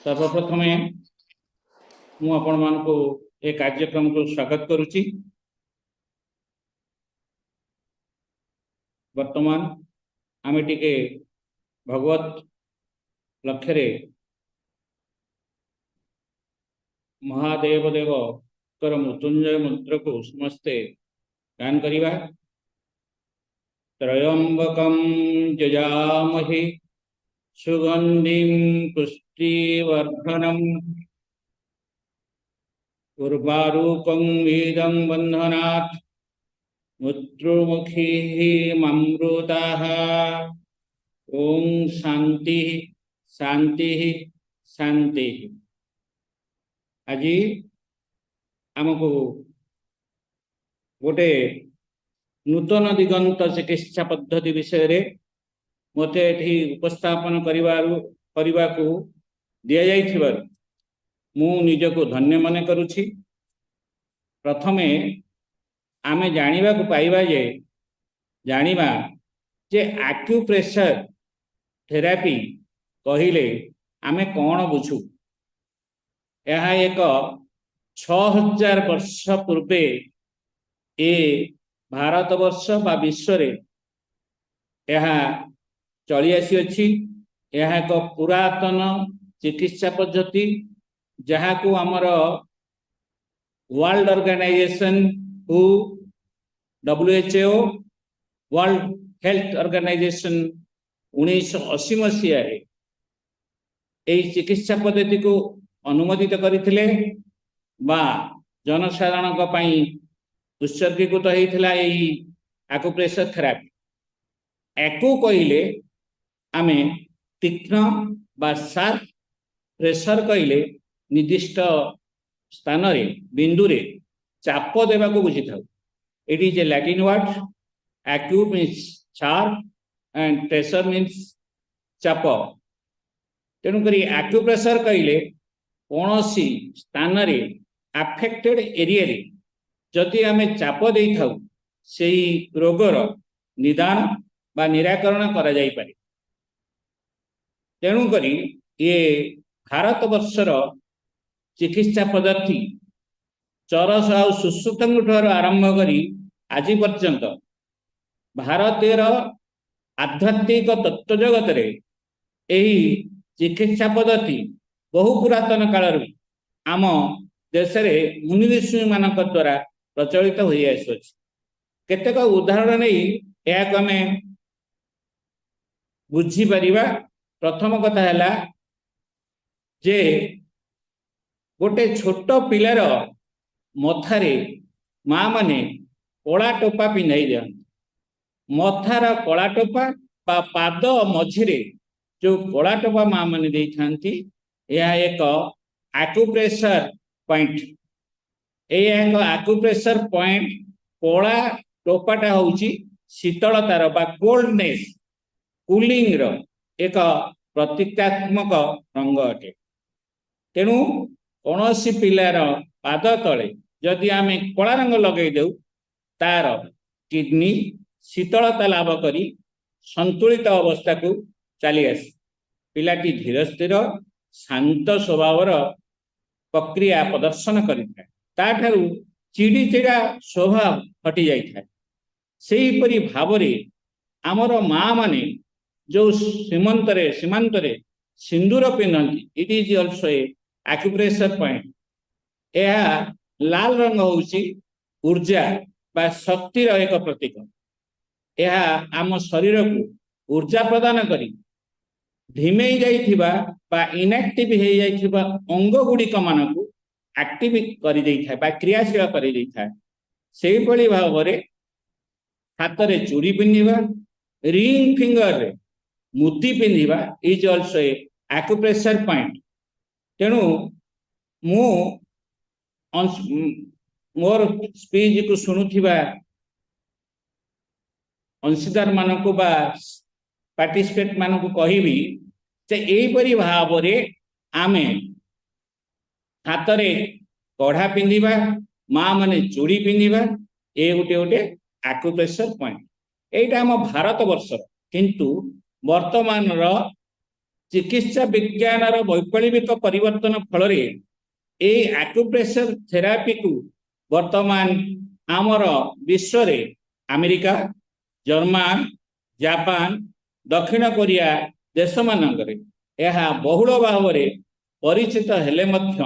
सर्वप्रथमे मु आपण मानकु ए कार्यक्रम को स्वागत करुच्ची। वर्तमान आमे टिके भगवत लक्ष्य महादेव देव कर मृत्युंजय मंत्र को समस्ते गान करिवा। त्रयंबकं यजामहे सुगंधिं पुष्टिवर्धनम् उर्वारुकं वेदं बंधनात् मृत्युमुखीः ममृताः। ओम शांति शांति शांति। आज आमको गोटे नूतन दिगंत चिकित्सा पद्धति विषय रे मते एठी उपस्थापन करने को दिया जाइथिबार मु निजको धन्य मन करुछि। प्रथमे आमे जानिबा को पाइबा जे एक्यूप्रेशर थेरापी कहिले आमे कौन बुझू। यह एक 6000 वर्ष पूर्वे ए भारत वर्ष बा विश्व रे यह चली आसी अछि। यह एक पुरातन चिकित्सा पद्धति जहाँ को आमर world organisation who WHO world health organisation 1980 मसीह चिकित्सा पद्धति को अनुमोदित करथिले बा जनसाधारण उत्सर्गीकृत होता एक्यूप्रेशर थेरापी। एको कहिले आमे तीक्ष्ण बा शार्प प्रेशर कहिले निर्दिष्ट स्थान रे बिंदु रे चाप देवा को बुझी था। It is a Latin word. Acu means sharp and pressure means चाप। तेणुक एक्यूप्रेशर कहिले कौनसी स्थान रे अफेक्टेड एरिया रे जदि आमे चाप दे था से रोगर निदान बा निराकरण करा जाई पारे। तेणुक ये भारत वर्षर चिकित्सा पद्धति चरस आ सुश्रुतंठ आरंभ करी आज पर्यंत भारतीय आध्यात्मिक तत्व जगत रे एही चिकित्सा पद्धति बहु पुरातन काल आम देश रे मुनि ऋषि मान द्वारा प्रचलित हो केतेक उदाहरण नहीं यह आम बुझी परिबा। प्रथम कथा है जे गोटे छोट पिलार मथारे माँ माने कला टोपा पिंधाई दियंती। मथार कला टोपा बा पाद मझिरे जो कला टोपा माँ माने देई थांती यह एक एक्यूप्रेशर पॉइंट। एक एक्यूप्रेशर पॉइंट कला टोपाटा होउची शीतलतार बा कोल्डनेस कूलिंग रो एक प्रतीकात्मक रंग अटे। तेणु कौनसी पिलार पाद तले जदि आमे कला रंग लगे देउ तार किडनी शीतलता लाभ करी संतुलित अवस्था को चली आस। पिलाटी धीर स्थिर शांत स्वभावर प्रक्रिया प्रदर्शन करिଥାଏ। ताठारु चिड़ी चिड़ा स्वभाव हटि जाइଥାଏ। सेहीपरि भावरे आमर माँ माने जो सीमांतरे सिंदूर पिंधती it is also acupressure point. यह लाल रंग होउची ऊर्जा बा शक्तिर एक प्रतीक। यह आम शरीर को ऊर्जा प्रदान करी धिमेई जाइथिबा बा इनएक्टिव हो जाइथिबा अंग गुड़िक मान को एक्टिव करि देइथाय बा क्रियाशील करि देइथाय। सेही परि भावरे हाथ रे चूड़ी पिंधिबा रिंग फिंगर रे मुदी पिंधिबा इज ऑल्सो एक्यूप्रेशर पॉइंट। तेणु मु मोर स्पीच को शुणुथिबा अंशीदार मानक बा पार्टिसिपेट मानक कहबी जे एहीपरि भावरे आमे हाथ रे कढ़ा पिंधिबा माँ माने चूड़ी पिंधिबा ए गोटे गोटे एक्यूप्रेशर पॉइंट। एटा हम भारत वर्ष किंतु वर्तमान चिकित्सा विज्ञान वैप्लविक परिवर्तन फल आक्यूप्रेशर थेरापी को वर्तमान आमर विश्व रे अमेरिका, जर्मन, जापान, दक्षिण कोरिया देश मानकरे यह बहुल भाव में परिचित हेले मध्य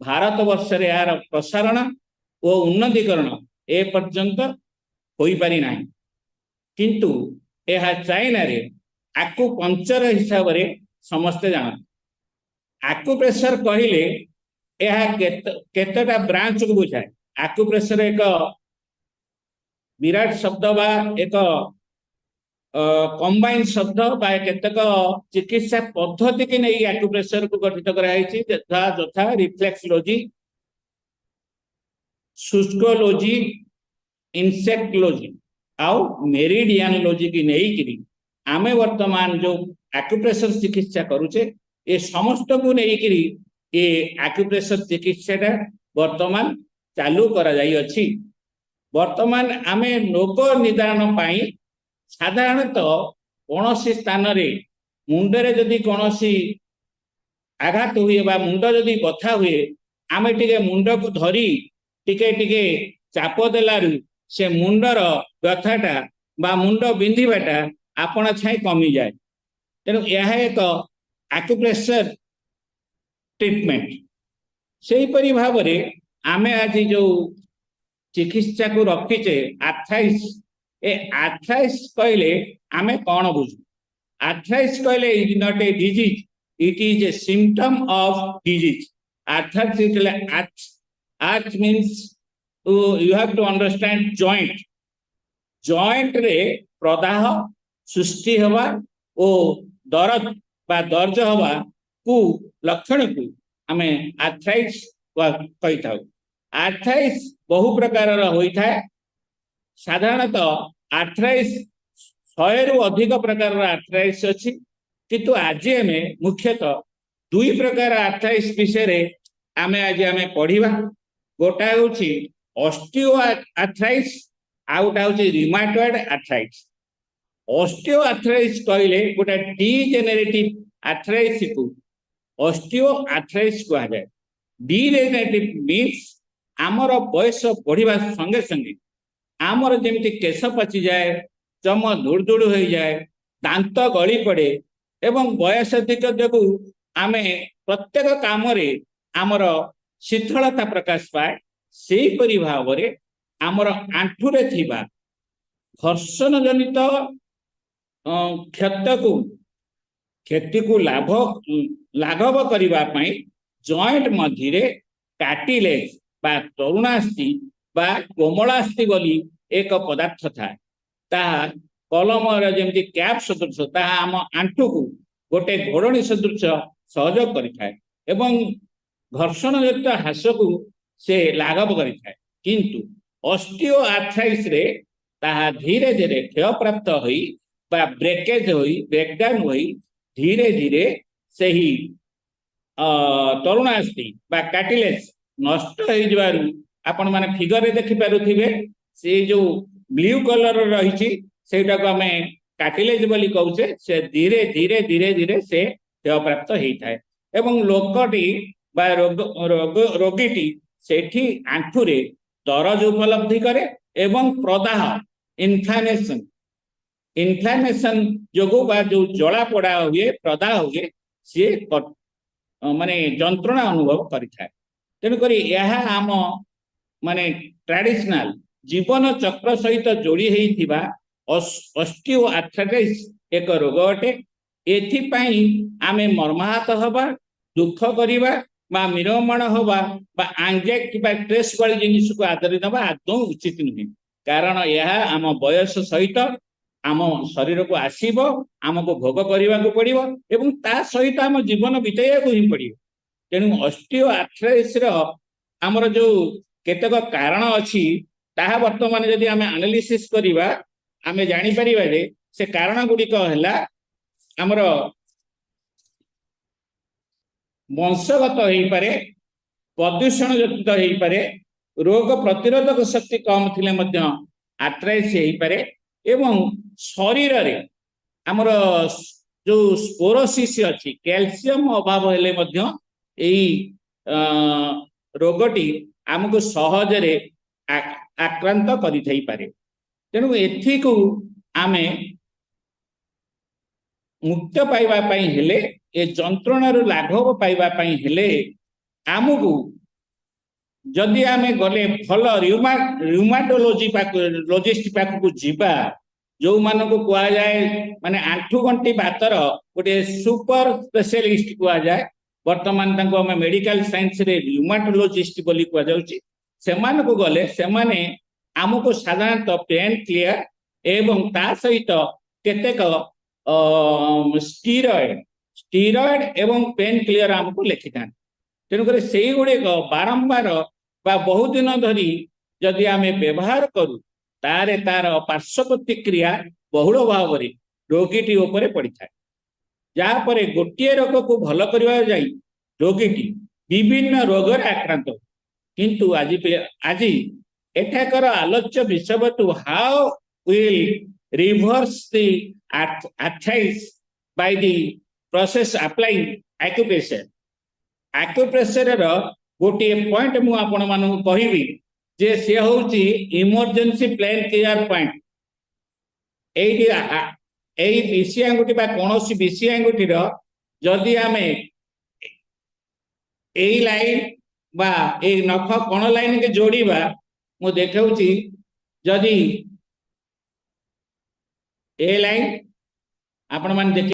भारत वर्ष रे यार प्रसारण और उन्नतीकरण ए पर्यंत होई पारि नाही। किंतु यह चाइना रे आक्यूपंक्चर हिसाब रे समस्ते जानते। आक्यूप्रेशर कहले यह केतेटा ब्रांच को बुझाए। आक्यूप्रेशर एक विराट शब्द बा एक कंबाइन शब्द बा केतक चिकित्सा पद्धति की नहीं आक्यूप्रेशर को गठित कराई यथा रिफ्लेक्सोलॉजी, शुष्कोलॉजी, इंसेक्टोलॉजी आउ मेरिडियनोलॉजी की नहीं आमे वर्तमान जो आक्यूप्रेशर चिकित्सा करुचे ये समस्त को नहीं ये आक्यूप्रेशर चिकित्सा वर्तमान चालू करा जाई अछि। वर्तमान आमे रोग निदान पाई साधारणतः कौन स्थान रे मुंडरे जदि कौन आघात हुए बा मुंड जदि बथा हुए आमे टिके मुंड को धरी टिके टिके चाप देलारु से मुंडर व्यथाटा बा मुंड बिंधिबाटा आपण छाई कमी जाए। तेणु यह एक आक्यूप्रेशर ट्रीटमेंट से परी भाव में आमे आज जो चिकित्सा को रखीचे आर्थराइटिस ए आर्थराइटिस कहले आमे कौन बुझू। आर्थराइटिस कहले is not a disease, it is A symptom of disease. Arthritis आर्थ means you have to understand joint रे प्रदाह सृष्टि हवा ओ दर्द बा दर्ज हवा को लक्षण को आमे आर्थराइटिस कही था। आर्थराइटिस बहु प्रकार होता है। साधारणतः आर्थराइटिस 100 रु अधिक प्रकार आर्थराइटिस अच्छी, किंतु आज आम मुख्यतः 2 प्रकार आर्थराइटिस विषय आमे आज आमे पढ़िबा। गोटा होची ऑस्टियो आर्थराइटिस आउटा होची रिमाटॉइड आर्थराइटिस। ऑस्टियो आर्थराइटिस कहले गोटा डीजेनेरेटिव आर्थराइटिस को ऑस्टियो आर्थराइटिस कहा जाए। डीजेनेरेटिव मीन्स आमर बयस बढ़िबा संगे संगे आमर जेमति केश पची जाए, चम धुड़ धुड़ हो जाए, दांत गली पड़े एवं बयस अधिक जो आमे प्रत्येक काम रे आमर शीतलता प्रकाश पाए। से परी भाव में आमर आंठुरे थिबा घर्षण जनित क्षति को लाघव करिबा पई जॉइंट मध्य कार्टिलेज बा तरुणास्थि बा कोमलास्थि बोली एक पदार्थ था ताहा कलम जमी कैप सदृश ताहा आम आंठू को गोटे घोड़णी सदृश सहयोग करिथाए एवं घर्षण जनित ह्रास को से लाघव करिथाए। किंतु ऑस्टियो आर्थराइटिस रे ताहा धीरे धीरे क्षय प्राप्त होई बा ब्रेकेज होई ब्रेकडाउन होई धीरे धीरे से ही तरुणास्थि बा कार्टिलेज नष्ट हो जबारु आपण माने फिगर रे देखि पारुथिबे से जो ब्लू कलर रही सेटा को हमें कार्टिलेज बोली कहूचे। से धीरे धीरे धीरे धीरे से क्षय प्राप्त होता है एवं लोकटी बा रोगीटी सेठी आंठुरे दरज उपलब्धि करे एवं प्रदाह इन्फ्लामेशन जो बा जो जला पड़ा हुए प्रदाह हुए सी माने जंत्रणा अनुभव करिथाए। तेणुक यह आम माने ट्रेडिशनल जीवन चक्र सहित जोड़ी होइथिबा ऑस्टियो आर्थराइटिस एक रोग अटे। एथिपाई आमे मर्माहत हवा, दुख करिबा बा निरमण हवा बा एंजाइटी बा स्ट्रेस वाली जिनिस को आदरी दबा आदौ उचित नुहे। कारण यह आम बयस सहित आम शरीर को आसीबो, आमको भोग करने को पड़िबो एवं ता सहित आम जीवन बिताइया को ही पड़िबो। तेणु ऑस्टियो आर्थराइटिस रो आमर जो केतक कारण अछि ताहा वर्तमान यदि आम एनालिसिस करिबा आमे जानि परिबा जे से कारण गुडी को हला आमर वंशगत हो पारे, प्रदूषण जनित हो पारे, रोग प्रतिरोधक शक्ति कम थिले मध्य आर्थराइटिस हो पारे एवं शरीर रे आमर जो स्पोरोसिस अच्छी कैल्शियम अभाव हेले मध्य एई रोगटी आमको सहजरे आक्रांत करि थई पारे। तेणु एथिकु आमे मुक्त पाइबा पई हेले ए जंत्रणार लाघव पाइबा पई हेले आमको जदि आमे गले भल र्यूमाटोलॉजी लॉजिस्ट पाखु जीवा जो मान को कह जाए माने आंठू गंटी बातर गोटे सुपर स्पेशलिस्ट कह जाए वर्तमान तांको हमें मेडिकल साइंस रे र्यूमाटोलॉजिस्ट बोली कह जाउची सेमान को गले सेमाने आमको साधारणतः पेन क्लियर एवं ता सहित केतेक स्टीरॉयड एवं पेन क्लियर आमको लिखिथा। तेणुकर से गुड़िक बारंबार बा बहुत दिन धरी जदि आमे व्यवहार करूँ तारे तार पार्श्व प्रतिक्रिया बहुल भाव में रोगीटी उपरे पड़ी था जहाँपर गोटे रोग को भल करने जाई रोगीटी विभिन्न रोग आक्रांत किंतु आज एठाकर आलोच्य विषय वस्तु how will reverse the arthritis by the process applying acupressure. Acupressure गोटे पॉइंट मु आपण मानू कहबी जे से होची इमरजेंसी प्लान क्लियर पॉइंट एई बीसी आंगुठी बा कोनोसी बीसी आंगुठी रो जदि आमे एई लाइन बा एई नख कोन लाइन के जोड़ीबा मु देखाउची जदि ए लाइन आपण मान